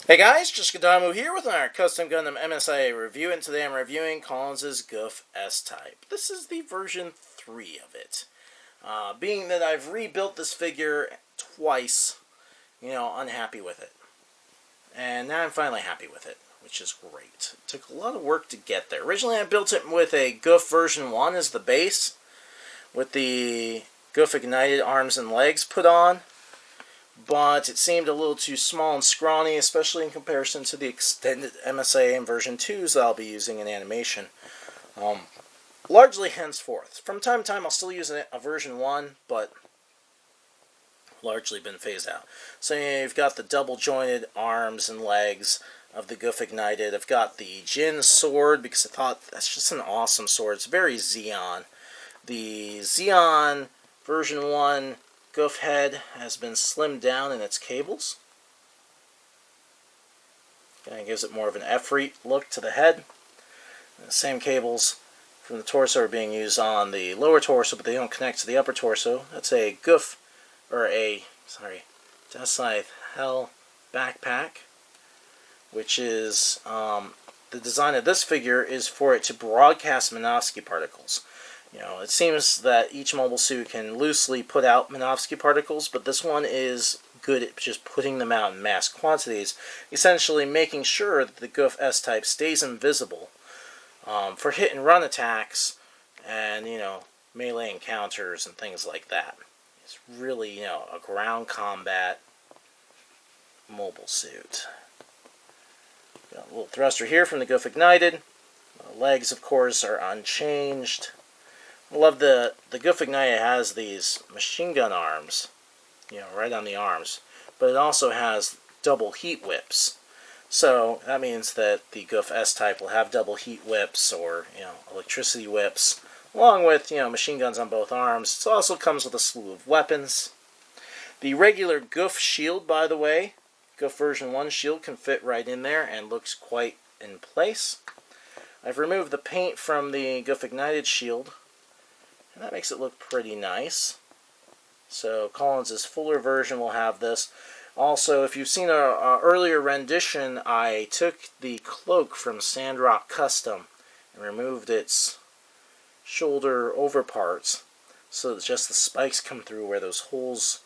Hey guys, just GUNDAM here with our custom Gundam msia review, and today I'm reviewing Collins' Gouf S type. This is the version 3 of it. Being that I've rebuilt this figure twice, unhappy with it. And now I'm finally happy with it, which is great. It took a lot of work to get there. Originally I built it with a Gouf version 1 as the base, with the Gouf Ignited arms and legs put on. But it seemed a little too small and scrawny, especially in comparison to the extended msia and version 2s that I'll be using in animation. Largely henceforth. From time to time I'll still use a version 1, but largely been phased out. So you've got the double jointed arms and legs of the Gouf Ignited. I've got the Jin sword because I thought that's just an awesome sword. It's very Zeon. The Zeon version 1 Gouf head has been slimmed down in its cables. Kind of gives it more of an Efreet look to the head. And the same cables from the torso are being used on the lower torso, but they don't connect to the upper torso. That's a Decide Hell backpack, which is the design of this figure is for it to broadcast Minovsky particles. It seems that each mobile suit can loosely put out Minovsky particles, but this one is good at just putting them out in mass quantities, essentially making sure that the Gouf S type stays invisible for hit and run attacks and, melee encounters and things like that. It's really, a ground combat mobile suit. Got a little thruster here from the Gouf Ignited. The legs, of course, are unchanged. I love the Gouf Ignited has these machine gun arms, right on the arms, but it also has double heat whips. So that means that the Gouf S type will have double heat whips or, electricity whips, along with, machine guns on both arms. It also comes with a slew of weapons. The regular Gouf shield, by the way, Gouf version 1 shield can fit right in there and looks quite in place. I've removed the paint from the Gouf Ignited shield, and that makes it look pretty nice. So Collins' fuller version will have this. Also, if you've seen an earlier rendition, I took the cloak from Sandrock Custom and removed its shoulder over parts so that just the spikes come through where those holes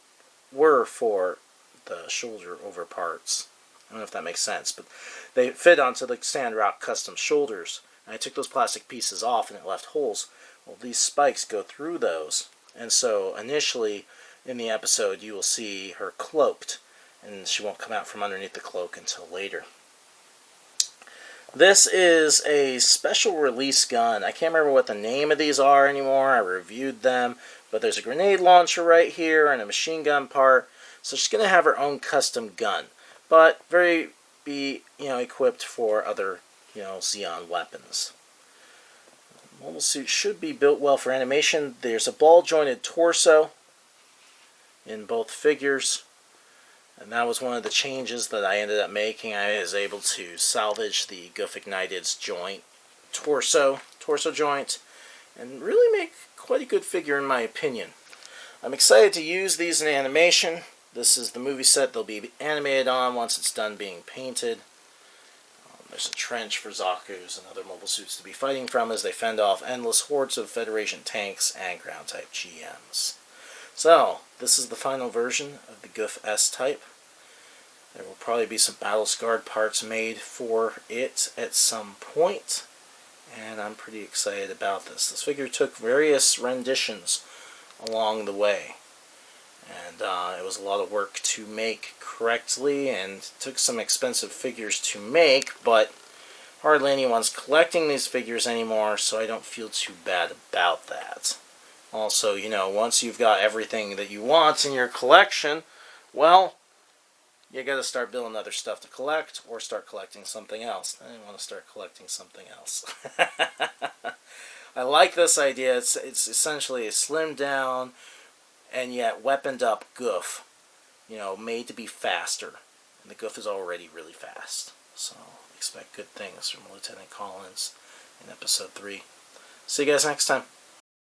were for the shoulder over parts. I don't know if that makes sense, but they fit onto the Sandrock Custom shoulders. And I took those plastic pieces off and it left holes. Well, these spikes go through those, and so initially in the episode you will see her cloaked, and she won't come out from underneath the cloak until later. This is a special release gun. I can't remember what the name of these are anymore. I reviewed them, but there's a grenade launcher right here and a machine gun part, so she's going to have her own custom gun, but be equipped for other Zeon weapons. Mobile suit should be built well for animation. There's a ball-jointed torso in both figures, and that was one of the changes that I ended up making. I was able to salvage the Gouf Ignited's torso joint, and really make quite a good figure in my opinion. I'm excited to use these in animation. This is the movie set they'll be animated on once it's done being painted. There's a trench for Zaku's and other mobile suits to be fighting from as they fend off endless hordes of Federation tanks and ground-type GMs. So, this is the final version of the Gouf S type. There will probably be some battle-scarred parts made for it at some point, and I'm pretty excited about this. This figure took various renditions along the way, and it was a lot of work to make correctly, and took some expensive figures to make, but hardly anyone's collecting these figures anymore, so I don't feel too bad about that. Also, once you've got everything that you want in your collection, well, you gotta start building other stuff to collect, or start collecting something else. I didn't want to start collecting something else. I like this idea. It's essentially a slimmed down and yet weaponed up Gouf, made to be faster. And the Gouf is already really fast. So expect good things from Lieutenant Collins in episode 3. See you guys next time.